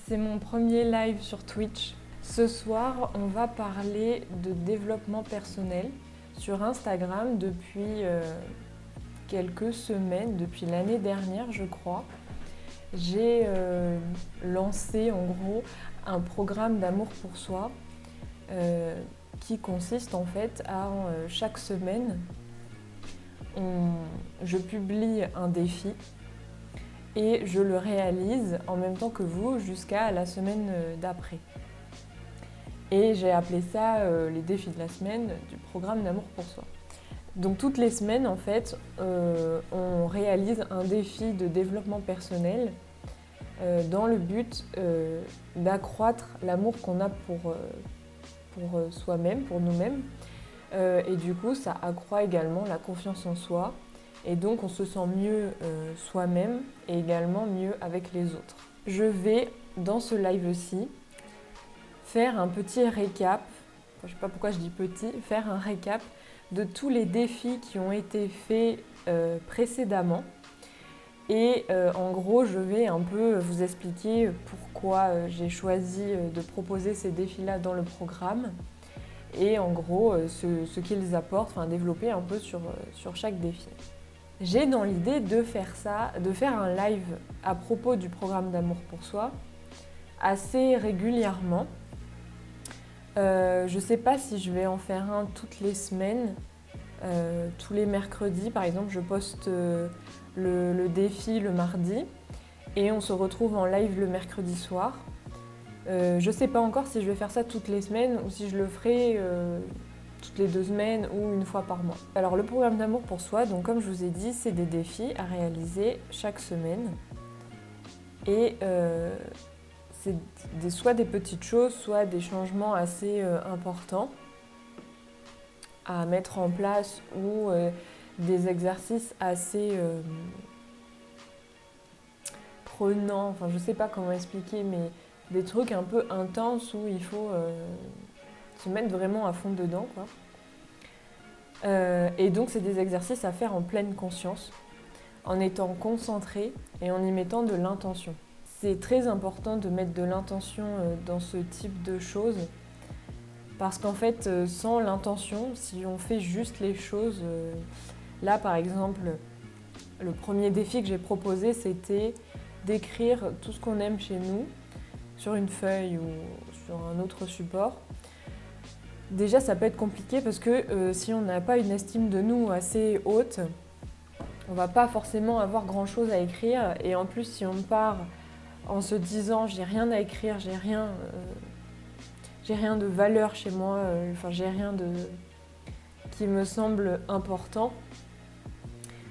C'est mon premier live sur Twitch. Ce soir, on va parler de développement personnel sur Instagram depuis quelques semaines, depuis l'année dernière je crois. J'ai lancé en gros un programme d'amour pour soi qui consiste en fait à chaque semaine, je publie un défi et je le réalise en même temps que vous jusqu'à la semaine d'après. Et j'ai appelé ça les défis de la semaine du programme d'amour pour soi. Donc toutes les semaines en fait, on réalise un défi de développement personnel dans le but d'accroître l'amour qu'on a pour soi-même, pour nous-mêmes. Et du coup, ça accroît également la confiance en soi. Et donc, on se sent mieux soi-même et également mieux avec les autres. Je vais, dans ce live-ci, faire un petit récap, je ne sais pas pourquoi je dis petit, faire un récap de tous les défis qui ont été faits précédemment. Et en gros, je vais un peu vous expliquer pourquoi j'ai choisi de proposer ces défis-là dans le programme. Et en gros, ce qu'ils apportent, enfin développer un peu sur chaque défi. J'ai dans l'idée de faire ça, de faire un live à propos du programme d'amour pour soi assez régulièrement. Je ne sais pas si je vais en faire un toutes les semaines, tous les mercredis par exemple, je poste le défi le mardi et on se retrouve en live le mercredi soir. Je ne sais pas encore si je vais faire ça toutes les semaines ou si je le ferai toutes les 2 semaines ou une fois par mois. Alors le programme d'amour pour soi, donc comme je vous ai dit, c'est des défis à réaliser chaque semaine. Et c'est soit des petites choses, soit des changements assez importants à mettre en place ou des exercices assez prenants, enfin je ne sais pas comment expliquer, mais des trucs un peu intenses où il faut se mettre vraiment à fond dedans, quoi. Et donc c'est des exercices à faire en pleine conscience, en étant concentré et en y mettant de l'intention. C'est très important de mettre de l'intention dans ce type de choses parce qu'en fait, sans l'intention, si on fait juste les choses, là par exemple, le premier défi que j'ai proposé, c'était d'écrire tout ce qu'on aime chez nous sur une feuille ou sur un autre support. Déjà, ça peut être compliqué parce que si on n'a pas une estime de nous assez haute, on va pas forcément avoir grand-chose à écrire. Et en plus, si on part en se disant « j'ai rien à écrire, j'ai rien de valeur chez moi, j'ai rien qui me semble important »,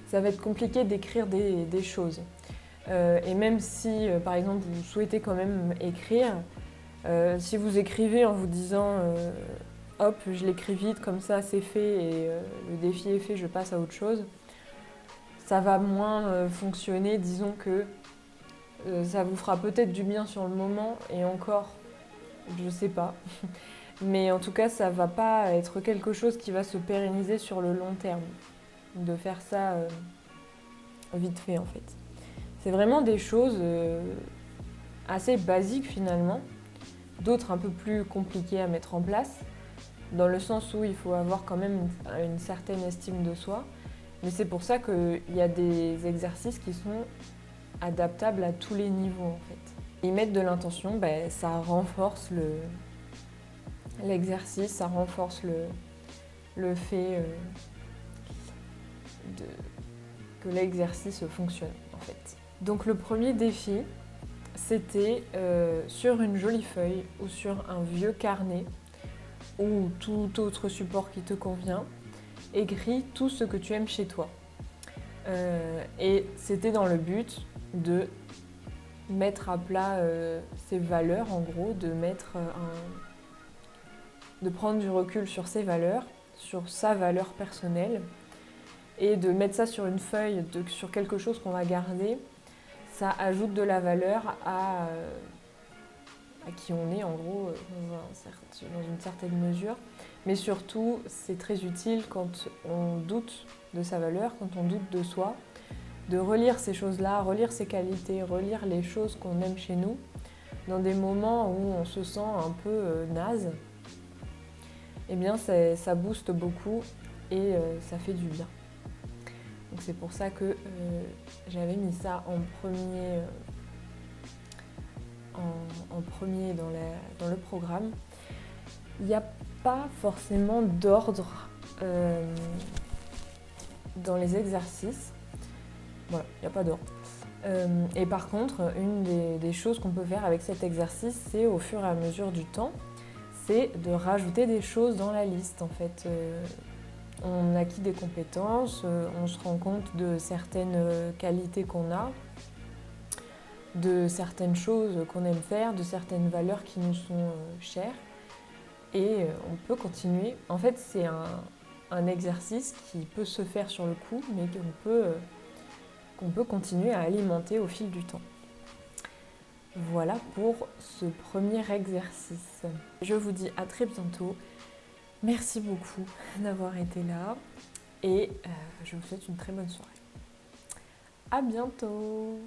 ça va être compliqué d'écrire des choses. Et même si, par exemple, vous souhaitez quand même écrire, si vous écrivez en vous disant hop, je l'écris vite, comme ça c'est fait et le défi est fait, je passe à autre chose, ça va moins fonctionner. Disons que ça vous fera peut-être du bien sur le moment et encore, je sais pas. Mais en tout cas, ça va pas être quelque chose qui va se pérenniser sur le long terme, de faire ça vite fait en fait. C'est vraiment des choses assez basiques finalement, d'autres un peu plus compliquées à mettre en place, dans le sens où il faut avoir quand même une certaine estime de soi. Mais c'est pour ça qu'il y a des exercices qui sont adaptables à tous les niveaux en fait. Y mettre de l'intention, ça renforce l'exercice, ça renforce le fait que l'exercice fonctionne en fait. Donc le premier défi, c'était sur une jolie feuille ou sur un vieux carnet ou tout autre support qui te convient, écris tout ce que tu aimes chez toi. Et c'était dans le but de mettre à plat ses valeurs, en gros, de prendre du recul sur ses valeurs, sur sa valeur personnelle, et de mettre ça sur une feuille, sur quelque chose qu'on va garder. Ça ajoute de la valeur à qui on est en gros dans une certaine mesure. Mais surtout, c'est très utile quand on doute de sa valeur, quand on doute de soi, de relire ces choses-là, relire ses qualités, relire les choses qu'on aime chez nous dans des moments où on se sent un peu naze, eh bien ça booste beaucoup et ça fait du bien. Donc c'est pour ça que j'avais mis ça en premier dans le programme. Il n'y a pas forcément d'ordre dans les exercices. Voilà, il n'y a pas d'ordre. Et par contre, une des choses qu'on peut faire avec cet exercice, c'est au fur et à mesure du temps, c'est de rajouter des choses dans la liste en fait. On acquit des compétences, on se rend compte de certaines qualités qu'on a, de certaines choses qu'on aime faire, de certaines valeurs qui nous sont chères. Et on peut continuer. En fait, c'est un exercice qui peut se faire sur le coup, mais qu'on peut continuer à alimenter au fil du temps. Voilà pour ce premier exercice. Je vous dis à très bientôt. Merci beaucoup d'avoir été là et je vous souhaite une très bonne soirée. À bientôt!